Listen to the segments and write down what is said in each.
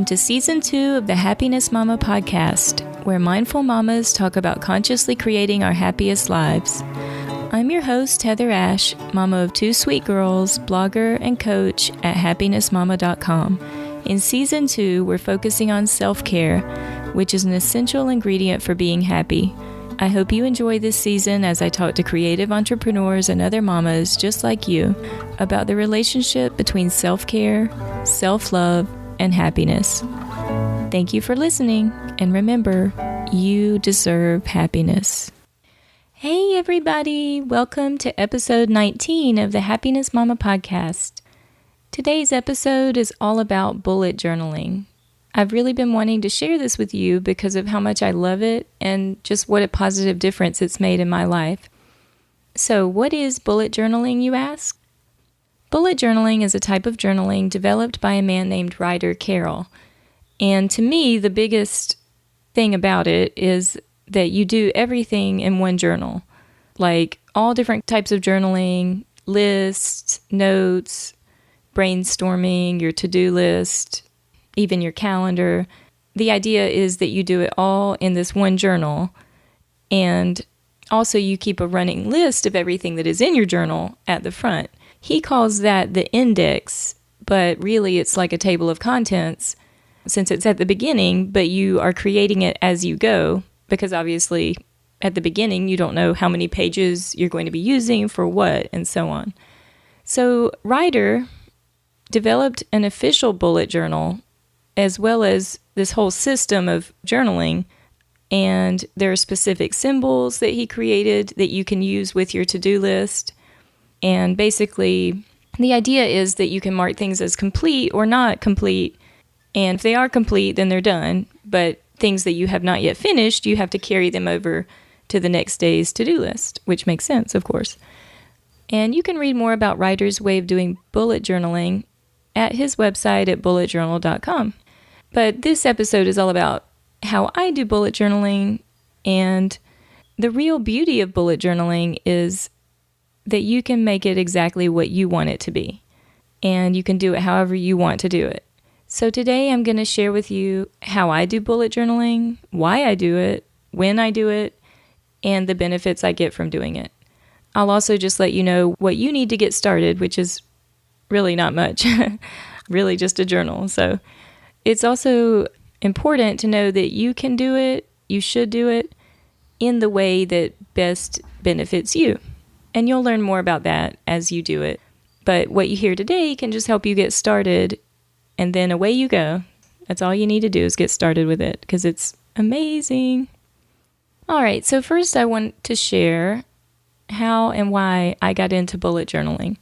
to Season 2 of the Happiness Mama podcast, where mindful mamas talk about consciously creating our happiest lives. I'm your host, Heather Ash, mama of two sweet girls, blogger and coach at happinessmama.com. In Season 2, we're focusing on self-care, which is an essential ingredient for being happy. I hope you enjoy this season as I talk to creative entrepreneurs and other mamas just like you about the relationship between self-care, self-love, and happiness. Thank you for listening, and remember, you deserve happiness. Hey everybody, welcome to episode 19 of the Happiness Mama podcast. Today's episode is all about bullet journaling. I've really been wanting to share this with you because of how much I love it and just what a positive difference it's made in my life. So, what is bullet journaling, you ask? Bullet journaling is a type of journaling developed by a man named Ryder Carroll. And to me, the biggest thing about it is that you do everything in one journal, like all different types of journaling, lists, notes, brainstorming, your to-do list, even your calendar. The idea is that you do it all in this one journal, and also you keep a running list of everything that is in your journal at the front. He calls that the index, but really it's like a table of contents since it's at the beginning, but you are creating it as you go, because obviously at the beginning you don't know how many pages you're going to be using for what, and so on. So Ryder developed an official bullet journal as well as this whole system of journaling, and there are specific symbols that he created that you can use with your to-do list. And basically, the idea is that you can mark things as complete or not complete, and if they are complete, then they're done, but things that you have not yet finished, you have to carry them over to the next day's to-do list, which makes sense, of course. And you can read more about Ryder's way of doing bullet journaling at his website at bulletjournal.com. But this episode is all about how I do bullet journaling, and the real beauty of bullet journaling is that you can make it exactly what you want it to be, and you can do it however you want to do it. So today I'm going to share with you how I do bullet journaling, why I do it, when I do it, and the benefits I get from doing it. I'll also just let you know what you need to get started, which is really not much, really just a journal. So it's also important to know that you can do it, you should do it, in the way that best benefits you. And you'll learn more about that as you do it. But what you hear today can just help you get started, and then away you go. That's all you need to do is get started with it, because it's amazing. All right, so first I want to share how and why I got into bullet journaling.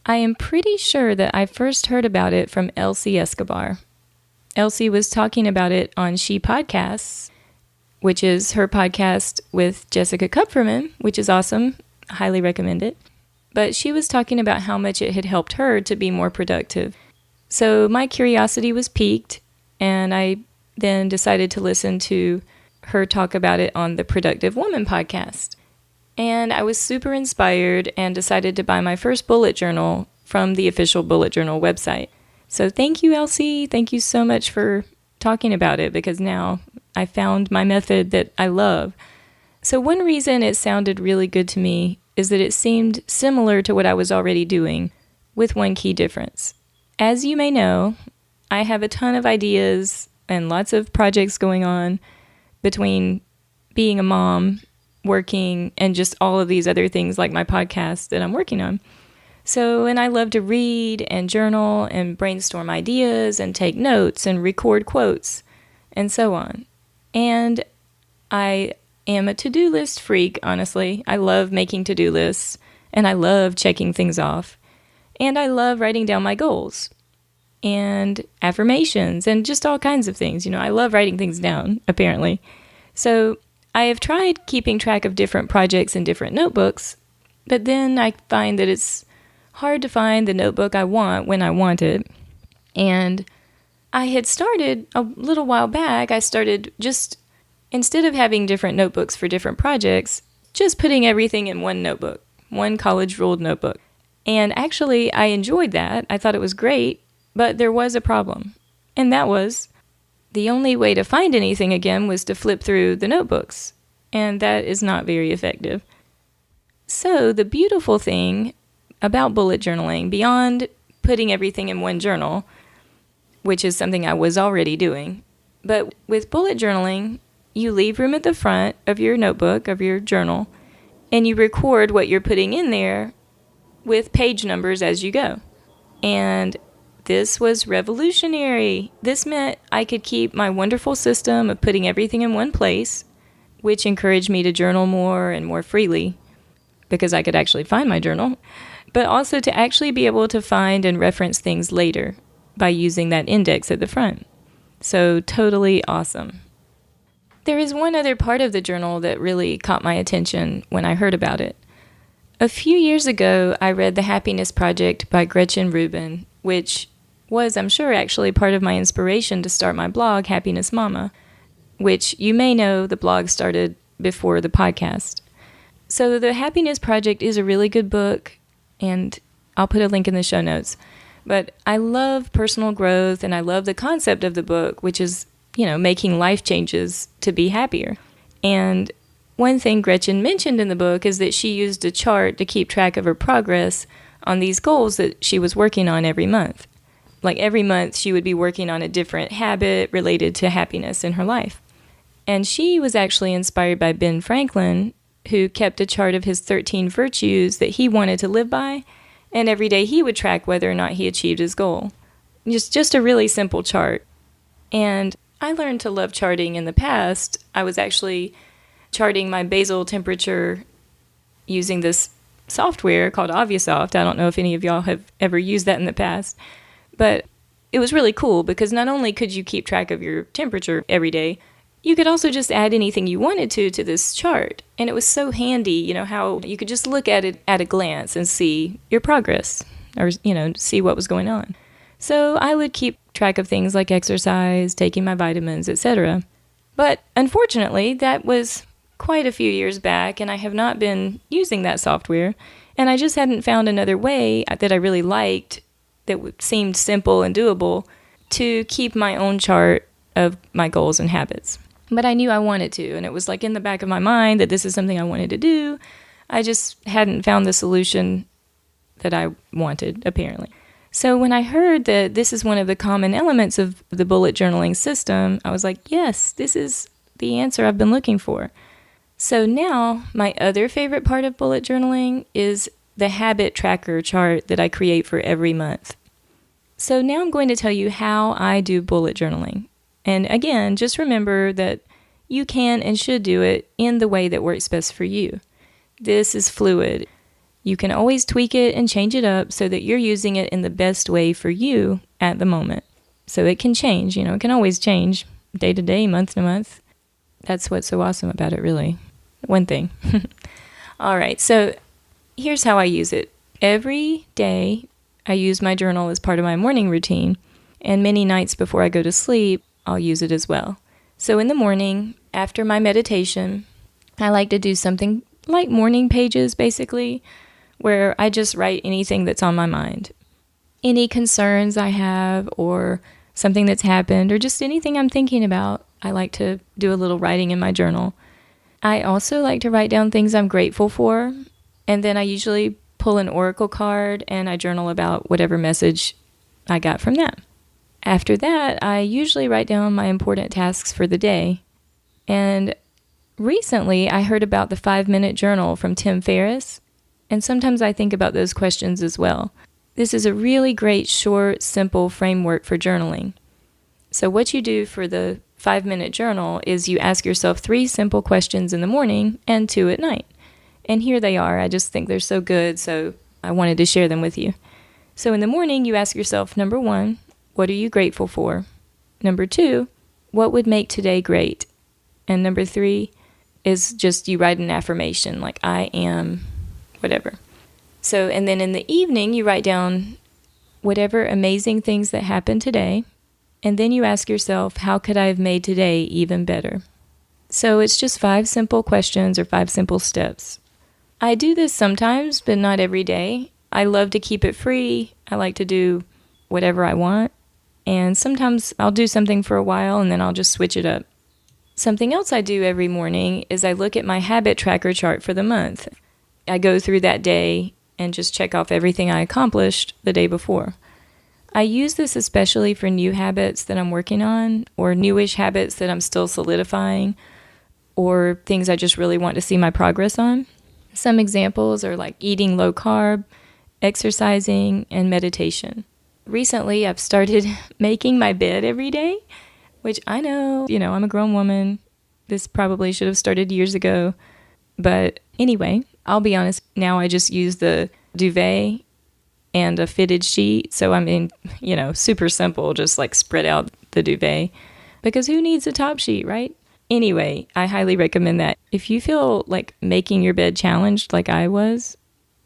I am pretty sure that I first heard about it from Elsie Escobar. Elsie was talking about it on She Podcasts, which is her podcast with Jessica Kupferman, which is awesome. Highly recommend it. But she was talking about how much it had helped her to be more productive. So my curiosity was piqued, and I then decided to listen to her talk about it on the Productive Woman podcast. And I was super inspired and decided to buy my first bullet journal from the official bullet journal website. So thank you, Elsie. Thank you so much for talking about it, because now I found my method that I love. So one reason it sounded really good to me is that it seemed similar to what I was already doing, with one key difference. As you may know, I have a ton of ideas and lots of projects going on between being a mom, working, and just all of these other things like my podcast that I'm working on. So, and I love to read and journal and brainstorm ideas and take notes and record quotes and so on. And I am a to-do list freak, honestly. I love making to-do lists, and I love checking things off. And I love writing down my goals and affirmations and just all kinds of things. You know, I love writing things down, apparently. So I have tried keeping track of different projects in different notebooks, but then I find that it's hard to find the notebook I want when I want it. And I had started a little while back, I started just, instead of having different notebooks for different projects, just putting everything in one notebook, one college-ruled notebook. And actually, I enjoyed that. I thought it was great, but there was a problem. And that was, the only way to find anything again was to flip through the notebooks, and that is not very effective. So the beautiful thing about bullet journaling, beyond putting everything in one journal, which is something I was already doing, but with bullet journaling, you leave room at the front of your notebook, of your journal, and you record what you're putting in there with page numbers as you go. And this was revolutionary. This meant I could keep my wonderful system of putting everything in one place, which encouraged me to journal more and more freely because I could actually find my journal, but also to actually be able to find and reference things later by using that index at the front. So totally awesome. There is one other part of the journal that really caught my attention when I heard about it. A few years ago, I read The Happiness Project by Gretchen Rubin, which was, I'm sure, actually part of my inspiration to start my blog, Happiness Mama, which you may know the blog started before the podcast. So The Happiness Project is a really good book, and I'll put a link in the show notes. But I love personal growth, and I love the concept of the book, which is, making life changes to be happier. And one thing Gretchen mentioned in the book is that she used a chart to keep track of her progress on these goals that she was working on every month. Like every month, she would be working on a different habit related to happiness in her life. And she was actually inspired by Ben Franklin, who kept a chart of his 13 virtues that he wanted to live by, and every day he would track whether or not he achieved his goal. Just a really simple chart. And I learned to love charting in the past. I was actually charting my basal temperature using this software called Aviasoft. I don't know if any of y'all have ever used that in the past, but it was really cool because not only could you keep track of your temperature every day, you could also just add anything you wanted to this chart. And it was so handy, how you could just look at it at a glance and see your progress or, see what was going on. So I would keep track of things like exercise, taking my vitamins, etc. But unfortunately, that was quite a few years back, and I have not been using that software. And I just hadn't found another way that I really liked that seemed simple and doable to keep my own chart of my goals and habits. But I knew I wanted to, and it was like in the back of my mind that this is something I wanted to do. I just hadn't found the solution that I wanted, apparently. So when I heard that this is one of the common elements of the bullet journaling system, I was like, yes, this is the answer I've been looking for. So now my other favorite part of bullet journaling is the habit tracker chart that I create for every month. So now I'm going to tell you how I do bullet journaling. And again, just remember that you can and should do it in the way that works best for you. This is fluid. You can always tweak it and change it up so that you're using it in the best way for you at the moment. So it can change, it can always change day to day, month to month. That's what's so awesome about it, really. One thing. All right, so here's how I use it. Every day, I use my journal as part of my morning routine, and many nights before I go to sleep, I'll use it as well. So in the morning, after my meditation, I like to do something like morning pages, basically, where I just write anything that's on my mind. Any concerns I have, or something that's happened, or just anything I'm thinking about, I like to do a little writing in my journal. I also like to write down things I'm grateful for, and then I usually pull an oracle card and I journal about whatever message I got from that. After that, I usually write down my important tasks for the day. And recently, I heard about the 5-minute journal from Tim Ferriss, and sometimes I think about those questions as well. This is a really great, short, simple framework for journaling. So what you do for the 5-minute journal is you ask yourself 3 simple questions in the morning and 2 at night. And here they are. I just think they're so good, so I wanted to share them with you. So in the morning, you ask yourself, number 1, what are you grateful for? Number 2, what would make today great? And number 3 is just you write an affirmation, like I am whatever. So, and then in the evening, you write down whatever amazing things that happened today, and then you ask yourself, how could I have made today even better? So it's just 5 simple questions or 5 simple steps. I do this sometimes, but not every day. I love to keep it free. I like to do whatever I want. And sometimes I'll do something for a while and then I'll just switch it up. Something else I do every morning is I look at my habit tracker chart for the month. I go through that day and just check off everything I accomplished the day before. I use this especially for new habits that I'm working on, or newish habits that I'm still solidifying, or things I just really want to see my progress on. Some examples are like eating low carb, exercising, and meditation. Recently, I've started making my bed every day, which I know, I'm a grown woman. This probably should have started years ago. But anyway, I'll be honest, now I just use the duvet and a fitted sheet. So super simple, just like spread out the duvet. Because who needs a top sheet, right? Anyway, I highly recommend that. If you feel like making your bed challenged like I was,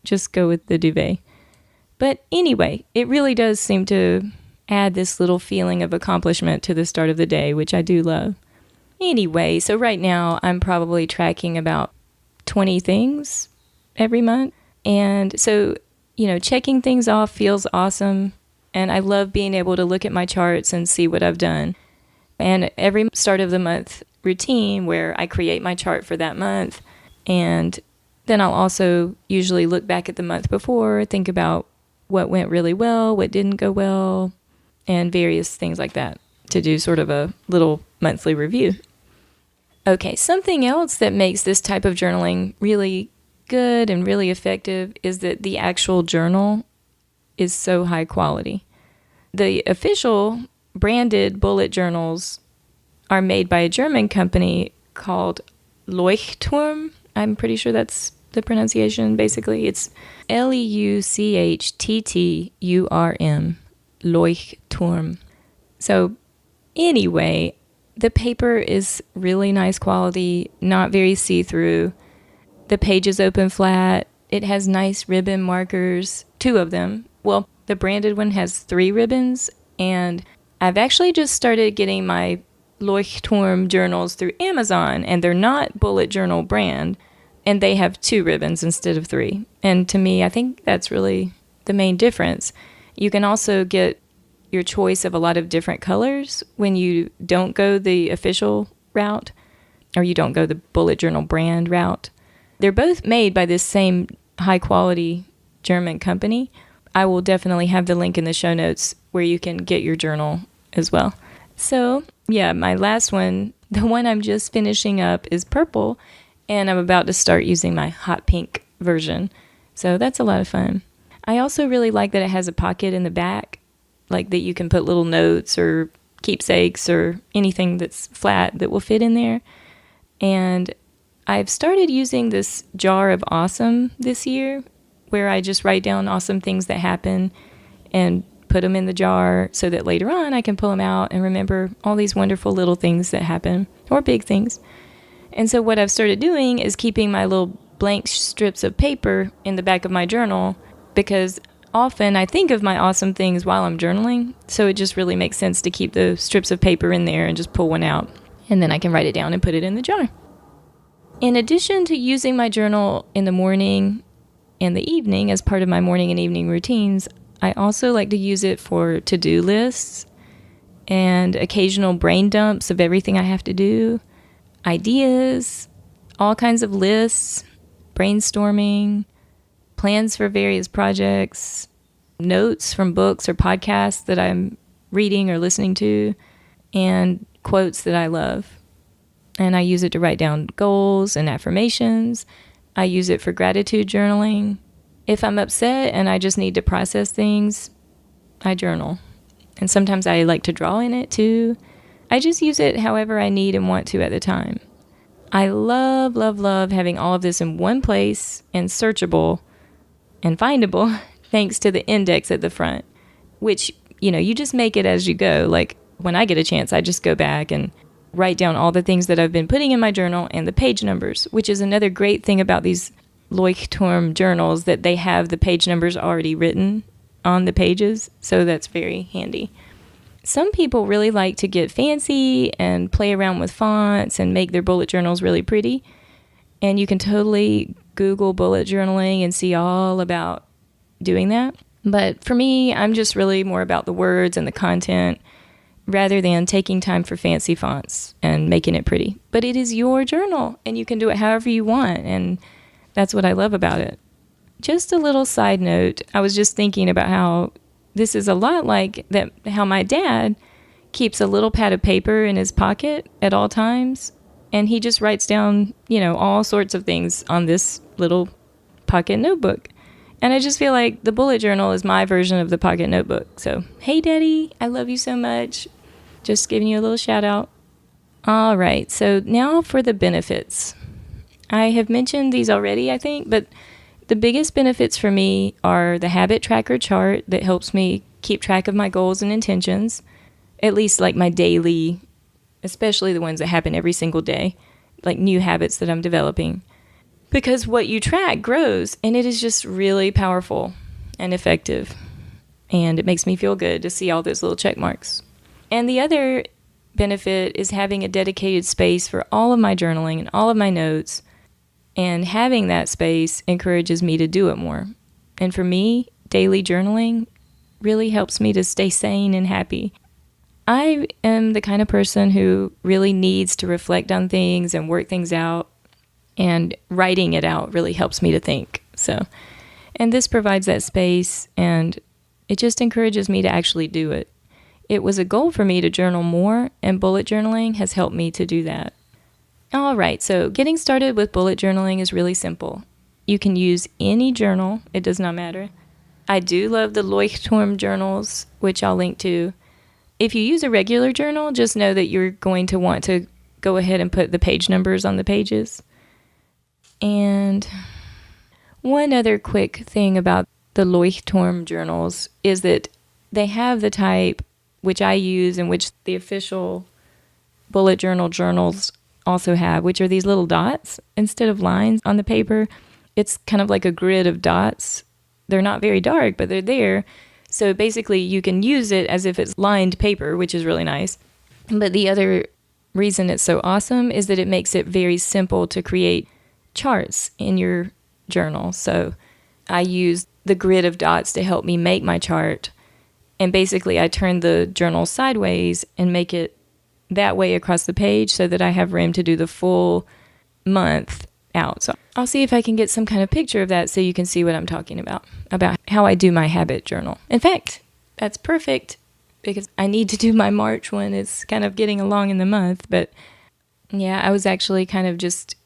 just go with the duvet. But anyway, it really does seem to add this little feeling of accomplishment to the start of the day, which I do love. Anyway, so right now I'm probably tracking about 20 things every month. And so, checking things off feels awesome. And I love being able to look at my charts and see what I've done. And every start of the month routine where I create my chart for that month. And then I'll also usually look back at the month before, think about what went really well, what didn't go well, and various things like that to do sort of a little monthly review. Okay, something else that makes this type of journaling really good and really effective is that the actual journal is so high quality. The official branded bullet journals are made by a German company called Leuchtturm. I'm pretty sure that's the pronunciation. Basically, it's Leuchtturm, Leuchtturm. So anyway, the paper is really nice quality, not very see-through. The pages open flat. It has nice ribbon markers, 2 of them. Well, the branded one has 3 ribbons, and I've actually just started getting my Leuchtturm journals through Amazon, and they're not bullet journal brand, and they have 2 ribbons instead of 3. And to me, I think that's really the main difference. You can also get your choice of a lot of different colors when you don't go the official route, or you don't go the bullet journal brand route. They're both made by this same high quality German company. I will definitely have the link in the show notes where you can get your journal as well. So yeah, my last one, the one I'm just finishing up, is purple, and I'm about to start using my hot pink version. So that's a lot of fun. I also really like that it has a pocket in the back, like that you can put little notes or keepsakes or anything that's flat that will fit in there. And I've started using this jar of awesome this year, where I just write down awesome things that happen and put them in the jar so that later on I can pull them out and remember all these wonderful little things that happen, or big things. And so what I've started doing is keeping my little blank strips of paper in the back of my journal, because often I think of my awesome things while I'm journaling, so it just really makes sense to keep the strips of paper in there and just pull one out, and then I can write it down and put it in the jar. In addition to using my journal in the morning and the evening as part of my morning and evening routines, I also like to use it for to-do lists and occasional brain dumps of everything I have to do, ideas, all kinds of lists, brainstorming, plans for various projects, notes from books or podcasts that I'm reading or listening to, and quotes that I love. And I use it to write down goals and affirmations. I use it for gratitude journaling. If I'm upset and I just need to process things, I journal. And sometimes I like to draw in it too. I just use it however I need and want to at the time. I love, love, love having all of this in one place and searchable and findable thanks to the index at the front, which, you just make it as you go. Like when I get a chance, I just go back and write down all the things that I've been putting in my journal and the page numbers, which is another great thing about these Leuchtturm journals, that they have the page numbers already written on the pages, so that's very handy. Some people really like to get fancy and play around with fonts and make their bullet journals really pretty, and you can totally Google bullet journaling and see all about doing that. But for me, I'm just really more about the words and the content rather than taking time for fancy fonts and making it pretty. But it is your journal, and you can do it however you want, and that's what I love about it. Just a little side note, I was just thinking about how this is a lot like that. How my dad keeps a little pad of paper in his pocket at all times, and he just writes down, all sorts of things on this little pocket notebook. And I just feel like the bullet journal is my version of the pocket notebook. So, hey, Daddy, I love you so much. Just giving you a little shout out. All right, so now for the benefits. I have mentioned these already, I think, but the biggest benefits for me are the habit tracker chart that helps me keep track of my goals and intentions, at least like my daily, especially the ones that happen every single day, like new habits that I'm developing. Because what you track grows, and it is just really powerful and effective. And it makes me feel good to see all those little check marks. And the other benefit is having a dedicated space for all of my journaling and all of my notes. And having that space encourages me to do it more. And for me, daily journaling really helps me to stay sane and happy. I am the kind of person who really needs to reflect on things and work things out. And writing it out really helps me to think. And this provides that space, and it just encourages me to actually do it. It was a goal for me to journal more, and bullet journaling has helped me to do that. All right, so getting started with bullet journaling is really simple. You can use any journal. It does not matter. I do love the Leuchtturm journals, which I'll link to. If you use a regular journal, just know that you're going to want to go ahead and put the page numbers on the pages. And one other quick thing about the Leuchtturm journals is that they have the type which I use and which the official bullet journals also have, which are these little dots instead of lines on the paper. It's kind of like a grid of dots. They're not very dark, but they're there. So basically you can use it as if it's lined paper, which is really nice. But the other reason it's so awesome is that it makes it very simple to create charts in your journal. So I use the grid of dots to help me make my chart. And basically I turn the journal sideways and make it that way across the page so that I have room to do the full month out. So I'll see if I can get some kind of picture of that so you can see what I'm talking about how I do my habit journal. In fact, that's perfect because I need to do my March one. It's kind of getting along in the month, but yeah, I was actually kind of just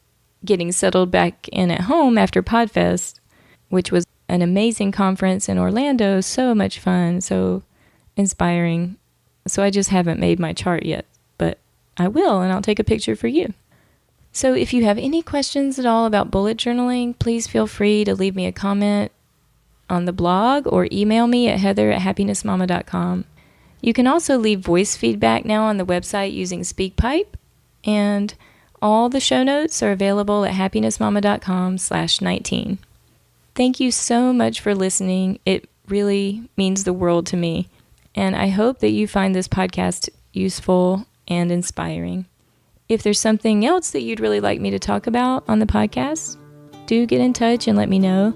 getting settled back in at home after PodFest, which was an amazing conference in Orlando. So much fun, so inspiring. So I just haven't made my chart yet, but I will, and I'll take a picture for you. So if you have any questions at all about bullet journaling, please feel free to leave me a comment on the blog or email me at heather@happinessmama.com. You can also leave voice feedback now on the website using SpeakPipe, and all the show notes are available at happinessmama.com/19. Thank you so much for listening. It really means the world to me. And I hope that you find this podcast useful and inspiring. If there's something else that you'd really like me to talk about on the podcast, do get in touch and let me know.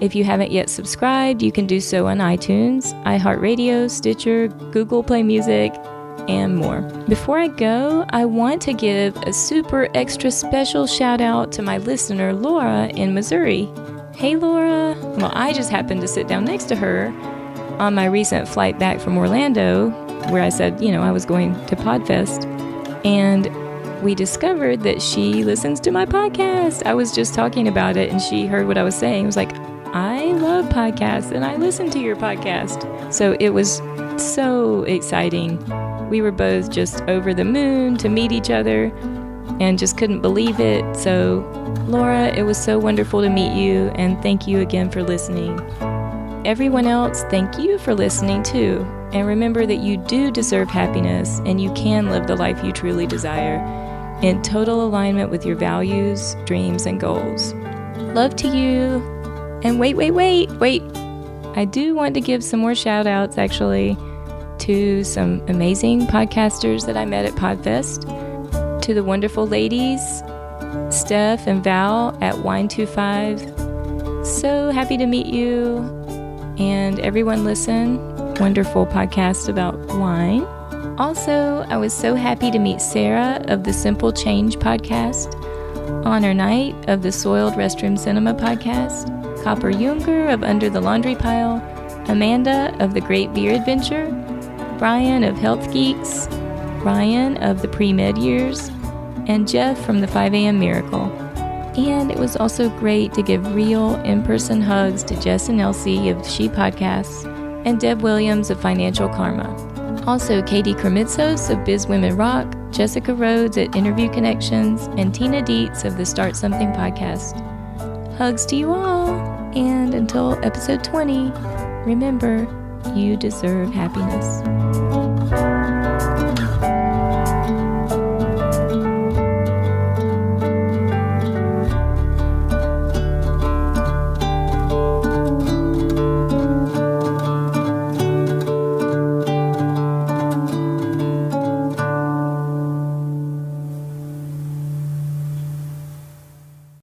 If you haven't yet subscribed, you can do so on iTunes, iHeartRadio, Stitcher, Google Play Music, and more. Before I go, I want to give a super extra special shout out to my listener, Laura, in Missouri. Hey, Laura. Well, I just happened to sit down next to her on my recent flight back from Orlando, where I said, I was going to PodFest. And we discovered that she listens to my podcast. I was just talking about it, and she heard what I was saying. It was like, I love podcasts, and I listen to your podcast. So it was so exciting. We were both just over the moon to meet each other and just couldn't believe it. So, Laura, it was so wonderful to meet you, and thank you again for listening. Everyone else, thank you for listening too. And remember that you do deserve happiness, and you can live the life you truly desire in total alignment with your values, dreams, and goals. Love to you. And wait. I do want to give some more shout outs actually to some amazing podcasters that I met at PodFest, to the wonderful ladies, Steph and Val at Wine25. So happy to meet you. and Everyone Listen, wonderful podcast about wine. Also, I was so happy to meet Sarah of the Simple Change podcast, Honor Knight of the Soiled Restroom Cinema podcast, Copper Junger of Under the Laundry Pile, Amanda of the Great Beer Adventure, Brian of Health Geeks, Ryan of the Pre-Med Years, and Jeff from the 5 a.m. Miracle. And it was also great to give real in-person hugs to Jess and Elsie of She Podcasts and Deb Williams of Financial Karma. Also Katie Kremitzos of Biz Women Rock, Jessica Rhodes at Interview Connections, and Tina Dietz of the Start Something podcast. Hugs to you all, and until episode 20, remember, you deserve happiness.